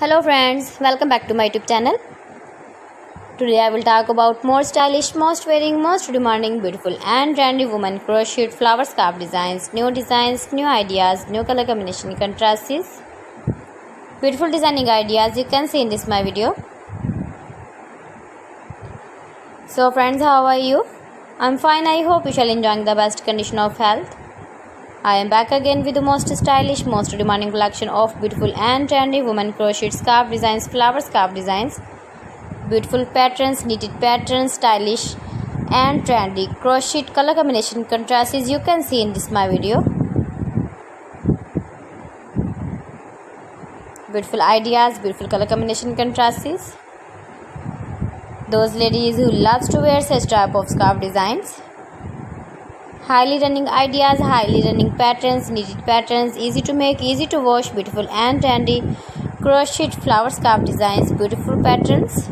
Hello friends, welcome back to my YouTube channel. Today I will talk about more stylish, most wearing, most demanding, beautiful and trendy women crocheted flower scarf designs, new ideas, new color combination contrasts, beautiful designing ideas you can see in this my video. So friends, how are you? I'm fine. I hope you shall enjoying the best condition of health. I am back again with the most stylish, most demanding collection of beautiful and trendy women crocheted scarf designs, flower scarf designs, beautiful patterns, knitted patterns, stylish and trendy crocheted color combination contrasts you can see in this my video. Beautiful ideas, beautiful color combination contrasts. Those ladies who loves to wear such type of scarf designs. Highly running ideas, highly running patterns, knitted patterns, easy to make, easy to wash, beautiful and trendy crocheted flower scarf designs, beautiful patterns.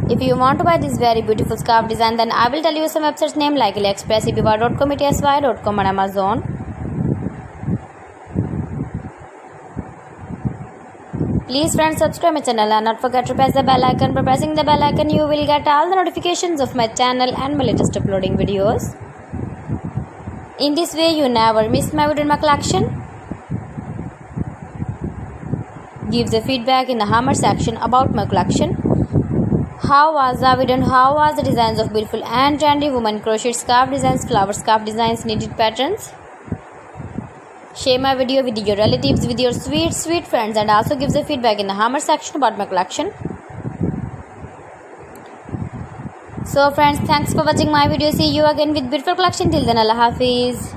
If you want to buy this very beautiful scarf design, then I will tell you some websites name like AliExpress, eBay.com, etsy.com and Amazon. Please friends, subscribe my channel and not forget to press the bell icon. By pressing the bell icon you will get all the notifications of my channel and my latest uploading videos. In this way you never miss my video in my collection. Give the feedback in the comment section about my collection. How was the video and how was the designs of beautiful and trendy women crochet scarf designs, flower scarf designs, knitted patterns? Share my video with your relatives, with your sweet friends, and also give the feedback in the comment section about my collection. So friends, thanks for watching my video. See you again with beautiful collection. Till then, Allah Hafiz.